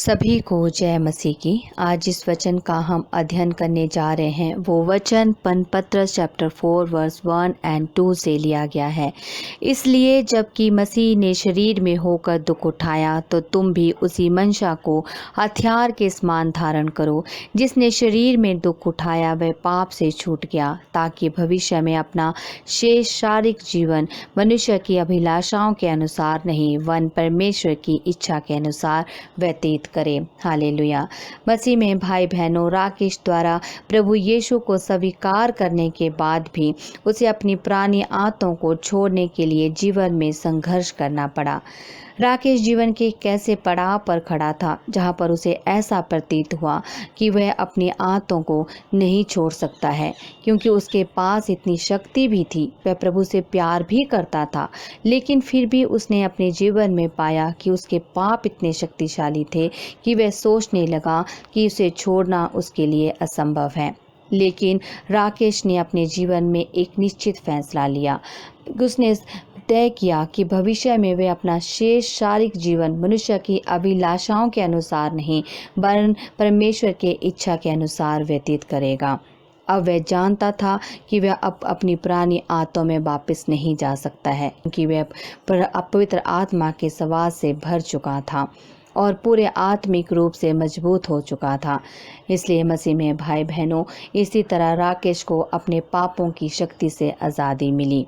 सभी को जय मसीह की। आज जिस वचन का हम अध्ययन करने जा रहे हैं वो वचन पत्रस चैप्टर 4 वर्स 1 एंड 2 से लिया गया है। इसलिए जबकि मसीह ने शरीर में होकर दुख उठाया तो तुम भी उसी मंशा को हथियार के समान धारण करो। जिसने शरीर में दुख उठाया वह पाप से छूट गया, ताकि भविष्य में अपना शेष शारीरिक जीवन मनुष्य की अभिलाषाओं के अनुसार नहीं वन परमेश्वर की इच्छा के अनुसार व्यतीत करें। हालेलुया। मसीह में भाई बहनों, राकेश द्वारा प्रभु यीशु को स्वीकार करने के बाद भी उसे अपनी पुरानी आदतों को छोड़ने के लिए जीवन में संघर्ष करना पड़ा। राकेश जीवन के एक ऐसे पड़ाव पर खड़ा था जहां पर उसे ऐसा प्रतीत हुआ कि वह अपनी आदतों को नहीं छोड़ सकता है, क्योंकि उसके पास इतनी शक्ति भी थी। वह प्रभु से प्यार भी करता था, लेकिन फिर भी उसने अपने जीवन में पाया कि उसके पाप इतने शक्तिशाली थे कि वह सोचने लगा कि उसे छोड़ना उसके लिए असंभव है। लेकिन राकेश ने अपने जीवन में एक निश्चित फैसला लिया। उसने तय किया कि भविष्य में वे अपना शेष शारीरिक जीवन मनुष्य की अभिलाषाओं के अनुसार नहीं वरन परमेश्वर के इच्छा के अनुसार व्यतीत करेगा। अब वह जानता था कि वह अब अपनी पुरानी आदतों में वापस नहीं जा सकता है, क्योंकि वह पवित्र आत्मा के सवाद से भर चुका था और पूरे आत्मिक रूप से मजबूत हो चुका था। इसलिए मसीह में भाई बहनों, इसी तरह राकेश को अपने पापों की शक्ति से आज़ादी मिली।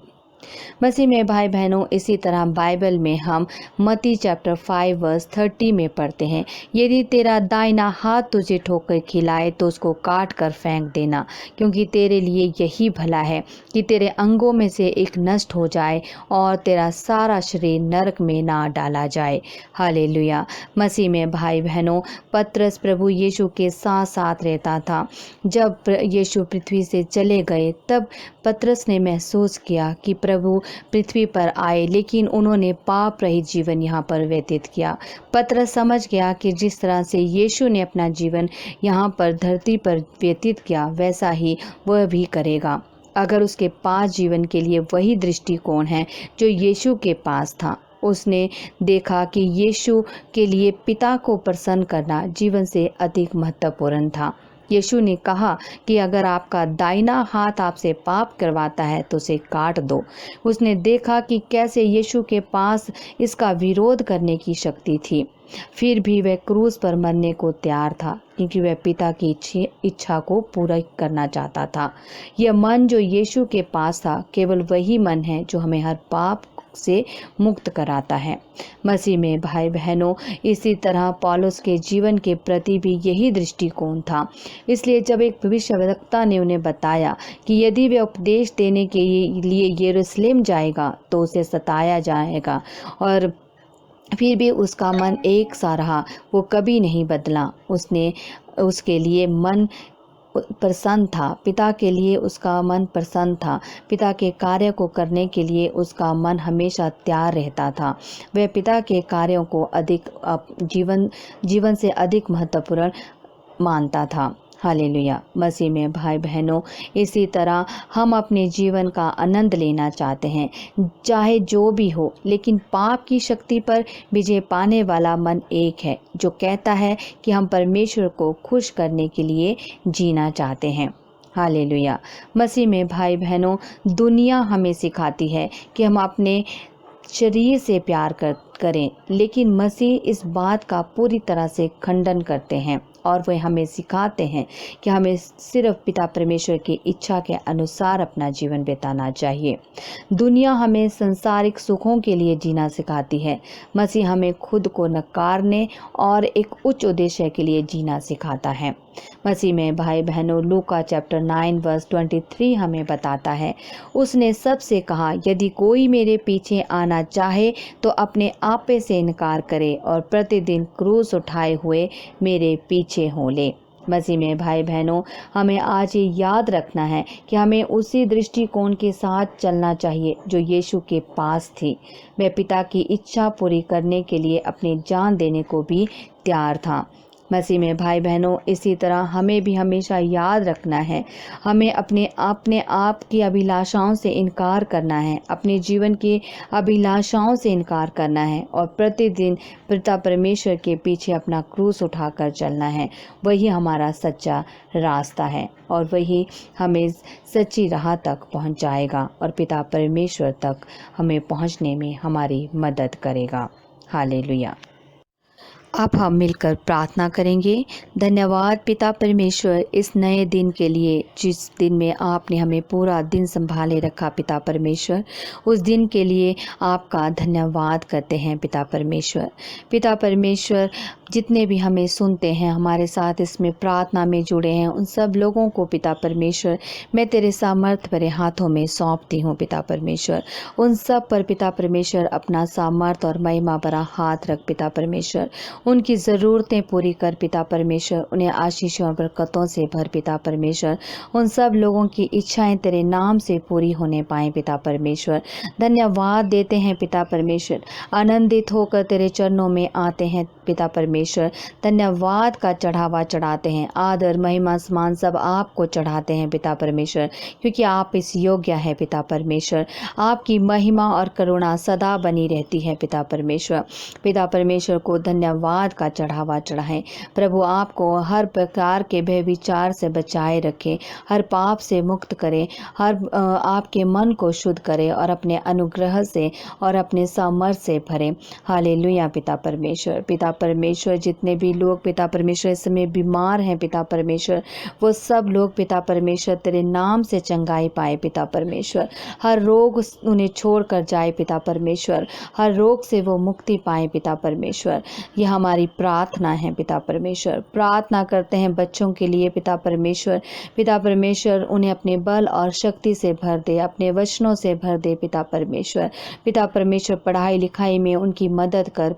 मसीह में भाई बहनों, इसी तरह बाइबल में हम मत्ती चैप्टर 5 वर्स 30 में पढ़ते हैं, यदि तेरा दाहिना हाथ तुझे ठोकर खिलाए तो उसको काट कर फेंक देना, क्योंकि तेरे लिए यही भला है कि तेरे अंगों में से एक नष्ट हो जाए और तेरा सारा शरीर नरक में ना डाला जाए। हालेलुया। मसीह में भाई बहनों, पत्रस प्रभु यीशु के साथ साथ रहता था। जब यीशु पृथ्वी से चले गए तब पत्रस ने महसूस किया कि प्रभु पृथ्वी पर आए, लेकिन उन्होंने पाप रहित जीवन यहाँ पर व्यतीत किया। पत्रस समझ गया कि जिस तरह से यीशु ने अपना जीवन यहाँ पर धरती पर व्यतीत किया, वैसा ही वह भी करेगा। अगर उसके पास जीवन के लिए वही दृष्टिकोण है जो यीशु के पास था। उसने देखा कि यीशु के लिए पिता को प्रसन्न करना जीवन से अधिक महत्वपूर्ण था। यीशु ने कहा कि अगर आपका दाहिना हाथ आपसे पाप करवाता है तो उसे काट दो। उसने देखा कि कैसे यीशु के पास इसका विरोध करने की शक्ति थी, फिर भी वह क्रूस पर मरने को तैयार था, क्योंकि वह पिता की इच्छा को पूरा करना चाहता था। यह मन जो यीशु के पास था केवल वही मन है जो हमें हर पाप से मुक्त कराता है। मसीह में भाई बहनों, इसी तरह पौलुस के जीवन के प्रति भी यही दृष्टिकोण था। इसलिए जब एक भविष्यवक्ता ने उन्हें बताया कि यदि वे उपदेश देने के लिए यरूशलेम जाएगा तो उसे सताया जाएगा, और फिर भी उसका मन एक सा रहा, वो कभी नहीं बदला। उसके लिए मन प्रसन्न था, पिता के लिए उसका मन प्रसन्न था, पिता के कार्य को करने के लिए उसका मन हमेशा तैयार रहता था। वह पिता के कार्यों को अधिक जीवन से अधिक महत्वपूर्ण मानता था। हालेलुया। मसीह में भाई बहनों, इसी तरह हम अपने जीवन का आनंद लेना चाहते हैं, चाहे जो भी हो, लेकिन पाप की शक्ति पर विजय पाने वाला मन एक है जो कहता है कि हम परमेश्वर को खुश करने के लिए जीना चाहते हैं। हालेलुया। मसीह में भाई बहनों, दुनिया हमें सिखाती है कि हम अपने शरीर से प्यार करें, लेकिन मसीह इस बात का पूरी तरह से खंडन करते हैं और वे हमें सिखाते हैं कि हमें सिर्फ पिता परमेश्वर की इच्छा के अनुसार अपना जीवन बिताना चाहिए। दुनिया हमें सांसारिक सुखों के लिए जीना सिखाती है, मसीह हमें खुद को नकारने और एक उच्च उद्देश्य के लिए जीना सिखाता है। मसीह में भाई बहनों, लूका चैप्टर 9 वर्स 23 हमें बताता है, उसने सबसे कहा, यदि कोई मेरे पीछे आना चाहे तो अपने आपे से इनकार करे और प्रतिदिन क्रूस उठाए हुए मेरे पीछे हो ले। मसीह में भाई बहनों, हमें आज ये याद रखना है कि हमें उसी दृष्टिकोण के साथ चलना चाहिए जो यीशु के पास थी। वह पिता की इच्छा पूरी करने के लिए अपनी जान देने को भी तैयार था। मसीह में भाई बहनों, इसी तरह हमें भी हमेशा याद रखना है, हमें अपने आप की अभिलाषाओं से इनकार करना है, अपने जीवन की अभिलाषाओं से इनकार करना है और प्रतिदिन पिता परमेश्वर के पीछे अपना क्रूस उठाकर चलना है। वही हमारा सच्चा रास्ता है और वही हमें सच्ची राह तक पहुंचाएगा और पिता परमेश्वर तक हमें पहुंचने में हमारी मदद करेगा। हालेलुया। अब हम मिलकर प्रार्थना करेंगे। धन्यवाद पिता परमेश्वर इस नए दिन के लिए, जिस दिन में आपने हमें पूरा दिन संभाले रखा पिता परमेश्वर, उस दिन के लिए आपका धन्यवाद करते हैं पिता परमेश्वर। पिता परमेश्वर, जितने भी हमें सुनते हैं, हमारे साथ इसमें प्रार्थना में जुड़े हैं, उन सब लोगों को पिता परमेश्वर मैं तेरे सामर्थ भरे हाथों में सौंपती हूँ पिता परमेश्वर। उन सब पर पिता परमेश्वर अपना सामर्थ और महिमा भरा हाथ रख पिता परमेश्वर। उनकी ज़रूरतें पूरी कर पिता परमेश्वर, उन्हें आशीषों और बरकतों से भर पिता परमेश्वर। उन सब लोगों की इच्छाएं तेरे नाम से पूरी होने पाएं पिता परमेश्वर। धन्यवाद देते हैं पिता परमेश्वर, आनंदित होकर तेरे चरणों में आते हैं पिता परमेश्वर। धन्यवाद का चढ़ावा चढ़ाते हैं, आदर महिमा सम्मान सब आपको चढ़ाते हैं पिता परमेश्वर, क्योंकि आप इस योग्य है पिता परमेश्वर। आपकी महिमा और करुणा सदा बनी रहती है पिता परमेश्वर। पिता परमेश्वर को धन्यवाद का चढ़ावा चढ़ाएं। प्रभु आपको हर प्रकार के भय विचार से बचाए रखें, हर पाप से मुक्त करें, हर आपके मन को शुद्ध करें और अपने अनुग्रह से और अपने सामर्थ्य से भरें। हालेलुया पिता परमेश्वर। पिता परमेश्वर, जितने भी लोग पिता परमेश्वर इस समय बीमार हैं पिता परमेश्वर, वो सब लोग पिता परमेश्वर तेरे नाम से चंगाई पाए पिता परमेश्वर। हर रोग उन्हें छोड़कर जाए पिता परमेश्वर, हर रोग से वो मुक्ति पाए पिता परमेश्वर। यह हमारी प्रार्थना है पिता परमेश्वर। प्रार्थना करते हैं बच्चों के लिए पिता परमेश्वर। पिता परमेश्वर उन्हें अपने बल और शक्ति से भर दे, अपने वचनों से भर दे पिता परमेश्वर। पिता परमेश्वर पढ़ाई लिखाई में उनकी मदद कर,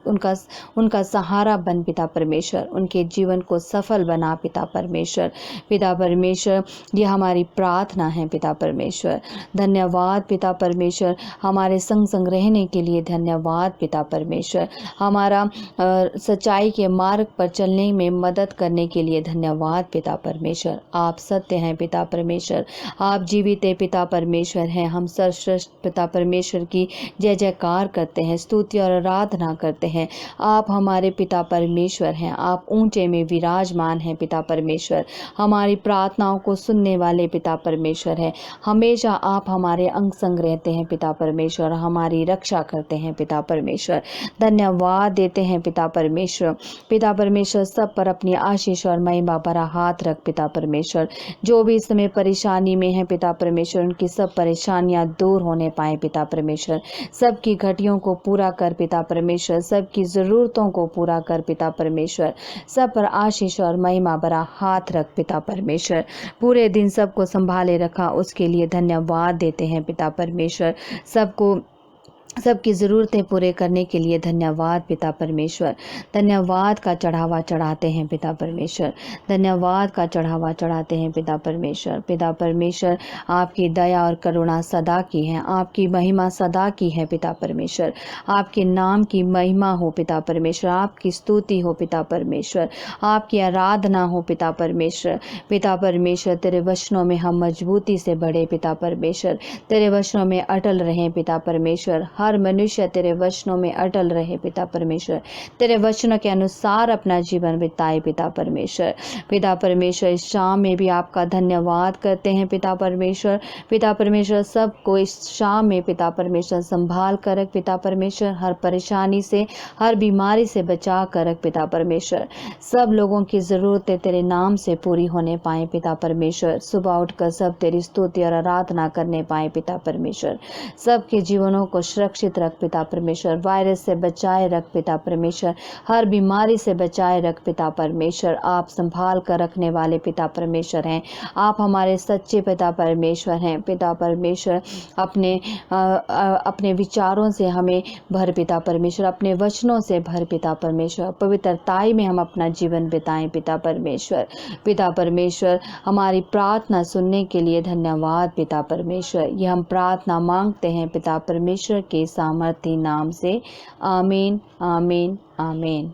उनका सहारा बन पिता परमेश्वर, उनके जीवन को सफल बना पिता परमेश्वर। पिता परमेश्वर, यह हमारी प्रार्थना है पिता परमेश्वर। धन्यवाद पिता परमेश्वर, हमारे संग संग रहने के लिए धन्यवाद पिता परमेश्वर। हमारा सच्चाई के मार्ग पर चलने में मदद करने के लिए धन्यवाद पिता परमेश्वर। आप सत्य हैं पिता परमेश्वर, आप जीवित पिता परमेश्वर हैं। हम सर्वश्रेष्ठ पिता परमेश्वर की जय जयकार करते हैं, स्तुति और आराधना करते हैं। आप हमारे पिता परमेश्वर हैं, आप ऊंचे में विराजमान हैं पिता परमेश्वर। हमारी प्रार्थनाओं को सुनने वाले पिता परमेश्वर हैं। हमेशा आप हमारे अंग संग रहते हैं पिता परमेश्वर, हमारी रक्षा करते हैं पिता परमेश्वर। धन्यवाद देते हैं पिता परमेश्वर। पिता परमेश्वर, सब पर अपनी आशीष और महिमा भरा हाथ रख पिता परमेश्वर। जो भी इस समय परेशानी में है पिता परमेश्वर, उनकी सब परेशानियां दूर होने पाए पिता परमेश्वर। सबकी घटियों को पूरा कर पिता परमेश्वर, सबकी ज़रूरतों को पूरा कर पिता परमेश्वर। सब पर आशीष और महिमा भरा हाथ रख पिता परमेश्वर। पूरे दिन सबको संभाले रखा, उसके लिए धन्यवाद देते हैं पिता परमेश्वर। सबकी ज़रूरतें पूरे करने के लिए धन्यवाद पिता परमेश्वर। धन्यवाद का चढ़ावा चढ़ाते हैं पिता परमेश्वर। धन्यवाद का चढ़ावा चढ़ाते हैं पिता परमेश्वर। पिता परमेश्वर, आपकी दया और करुणा सदा की है, आपकी महिमा सदा की है पिता परमेश्वर। आपके नाम की महिमा हो पिता परमेश्वर, आपकी स्तुति हो पिता परमेश्वर, आपकी आराधना हो पिता परमेश्वर। पिता परमेश्वर, तेरे वचनों में हम मजबूती से बढ़े पिता परमेश्वर, तेरे वचनों में अटल रहें पिता परमेश्वर। हर मनुष्य तेरे वचनों में अटल रहे पिता परमेश्वर, तेरे वचनों के अनुसार अपना जीवन बिताए पिता परमेश्वर। पिता परमेश्वर, इस शाम में भी आपका धन्यवाद करते हैं पिता परमेश्वर। पिता परमेश्वर, सबको इस शाम में पिता परमेश्वर संभाल कर रख पिता परमेश्वर, हर परेशानी से, हर बीमारी से बचा कर रख पिता परमेश्वर। सब लोगों की ज़रूरतें तेरे नाम से पूरी होने पाए पिता परमेश्वर। सुबह उठकर सब तेरी स्तुति और आराधना करने पाए पिता परमेश्वर। सबके जीवनों को सुरक्षित रख पिता परमेश्वर, वायरस से बचाए रख पिता परमेश्वर, हर बीमारी से बचाए रख पिता परमेश्वर। आप संभाल कर रखने वाले पिता परमेश्वर हैं। आप हमारे सच्चे पिता परमेश्वर हैं। पिता परमेश्वर, अपने विचारों से हमें भर पिता परमेश्वर, अपने वचनों से भर पिता परमेश्वर। पवित्रताई में हम अपना जीवन बिताएं पिता परमेश्वर। पिता परमेश्वर, हमारी प्रार्थना सुनने के लिए धन्यवाद पिता परमेश्वर। ये हम प्रार्थना मांगते हैं पिता परमेश्वर के सामर्थी नाम से। आमीन, आमीन, आमीन।